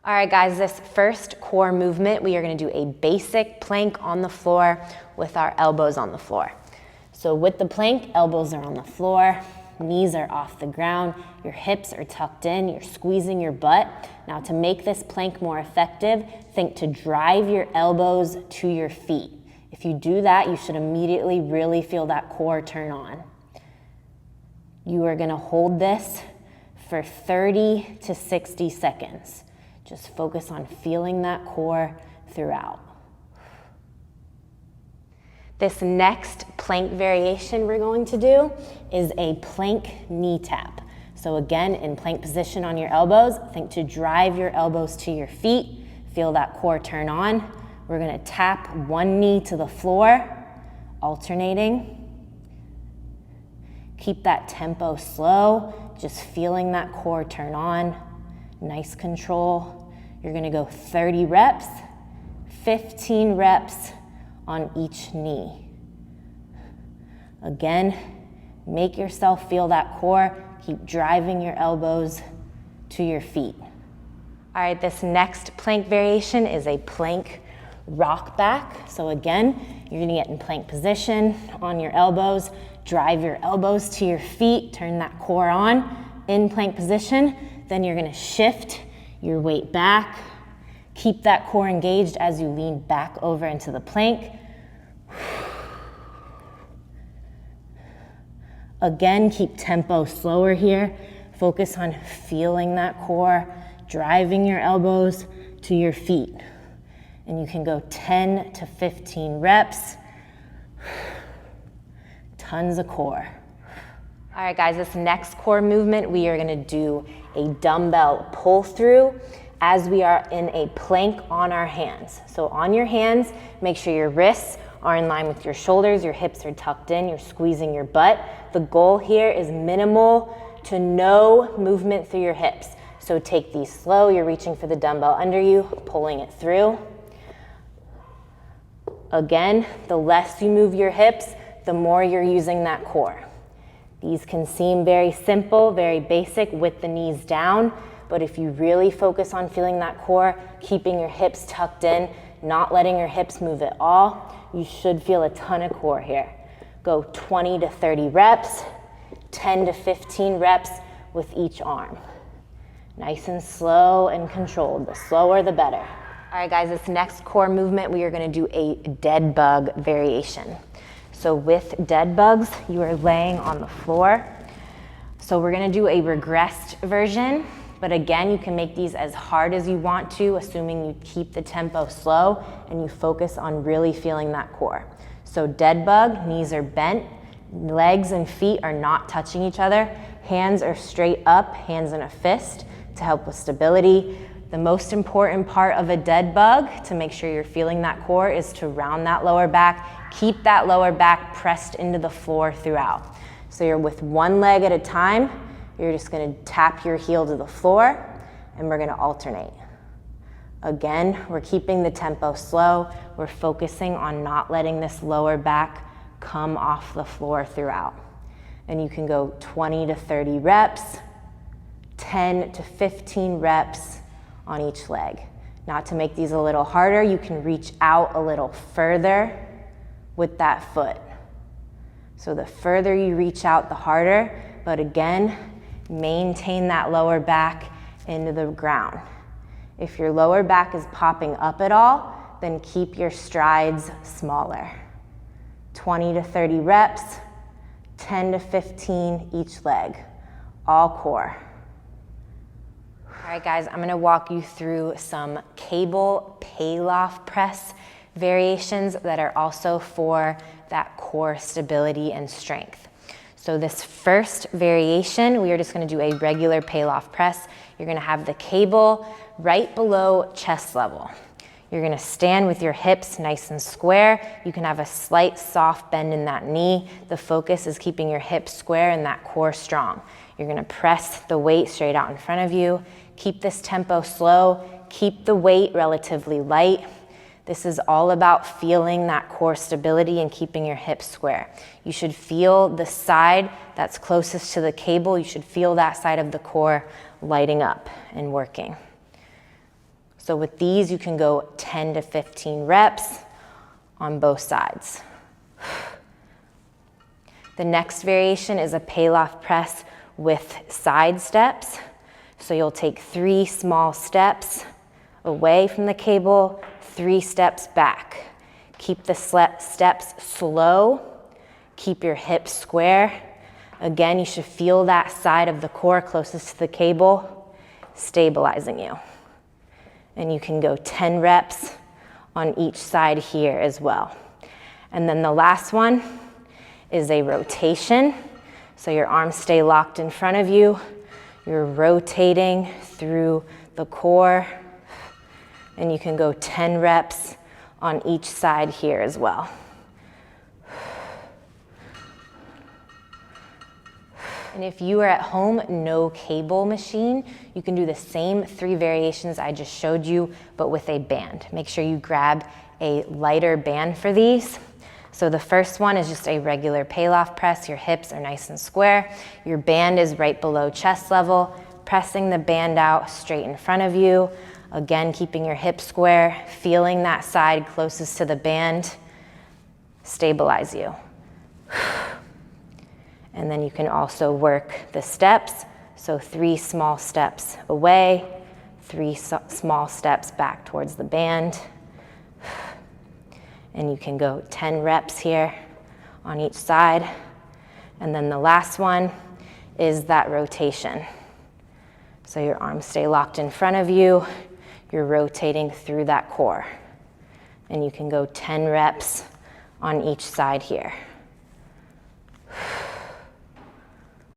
All right, guys, this first core movement, we are gonna do a basic plank on the floor with our elbows on the floor. So with the plank, elbows are on the floor, knees are off the ground, your hips are tucked in, you're squeezing your butt. Now to make this plank more effective, think to drive your elbows to your feet. If you do that, you should immediately really feel that core turn on. You are gonna hold this for 30 to 60 seconds. Just focus on feeling that core throughout. This next plank variation we're going to do is a plank knee tap. So again, in plank position on your elbows, think to drive your elbows to your feet, feel that core turn on. We're gonna tap one knee to the floor, alternating. Keep that tempo slow, just feeling that core turn on. Nice control. You're gonna go 30 reps, 15 reps on each knee. Again, make yourself feel that core. Keep driving your elbows to your feet. All right, this next plank variation is a plank rock back. So again, you're gonna get in plank position on your elbows, drive your elbows to your feet, turn that core on in plank position. Then you're gonna shift your weight back. Keep that core engaged as you lean back over into the plank. Again, keep tempo slower here. Focus on feeling that core, driving your elbows to your feet. And you can go 10 to 15 reps. Tons of core. All right, guys, this next core movement, we are gonna do a dumbbell pull through as we are in a plank on our hands. So on your hands, make sure your wrists are in line with your shoulders, your hips are tucked in, you're squeezing your butt. The goal here is minimal to no movement through your hips. So take these slow, you're reaching for the dumbbell under you, pulling it through. Again, the less you move your hips, the more you're using that core. These can seem very simple, very basic with the knees down, but if you really focus on feeling that core, keeping your hips tucked in, not letting your hips move at all, you should feel a ton of core here. Go 20 to 30 reps, 10 to 15 reps with each arm. Nice and slow and controlled. The slower, the better. All right, guys, this next core movement, we are gonna do a dead bug variation. So with dead bugs, you are laying on the floor. So we're gonna do a regressed version, but again, you can make these as hard as you want to, assuming you keep the tempo slow and you focus on really feeling that core. So dead bug, knees are bent, legs and feet are not touching each other, hands are straight up, hands in a fist to help with stability. The most important part of a dead bug to make sure you're feeling that core is to round that lower back, keep that lower back pressed into the floor throughout. So you're with one leg at a time, you're just gonna tap your heel to the floor and we're gonna alternate. Again, we're keeping the tempo slow. We're focusing on not letting this lower back come off the floor throughout. And you can go 20 to 30 reps, 10 to 15 reps on each leg. Now to make these a little harder, you can reach out a little further with that foot. So the further you reach out, the harder, but again, maintain that lower back into the ground. If your lower back is popping up at all, then keep your strides smaller. 20 to 30 reps, 10 to 15 each leg, all core. All right, guys, I'm gonna walk you through some cable Pallof press variations that are also for that core stability and strength. So this first variation, we are just gonna do a regular Pallof press. You're gonna have the cable right below chest level. You're gonna stand with your hips nice and square. You can have a slight soft bend in that knee. The focus is keeping your hips square and that core strong. You're gonna press the weight straight out in front of you. Keep this tempo slow. Keep the weight relatively light. This is all about feeling that core stability and keeping your hips square. You should feel the side that's closest to the cable. You should feel that side of the core lighting up and working. So with these, you can go 10 to 15 reps on both sides. The next variation is a Pallof press with side steps. So you'll take 3 small steps away from the cable, 3 steps back. Keep the steps slow. Keep your hips square. Again, you should feel that side of the core closest to the cable, stabilizing you. And you can go 10 reps on each side here as well. And then the last one is a rotation. So your arms stay locked in front of you. You're rotating through the core. And you can go 10 reps on each side here as well. And if you are at home, no cable machine, you can do the same 3 variations I just showed you, but with a band. Make sure you grab a lighter band for these. So the first one is just a regular Pallof press. Your hips are nice and square. Your band is right below chest level, pressing the band out straight in front of you. Again, keeping your hips square, feeling that side closest to the band, stabilize you. And then you can also work the steps. So 3 small steps away, 3 small steps back towards the band. And you can go 10 reps here on each side. And then the last one is that rotation. So your arms stay locked in front of you. You're rotating through that core. And you can go 10 reps on each side here.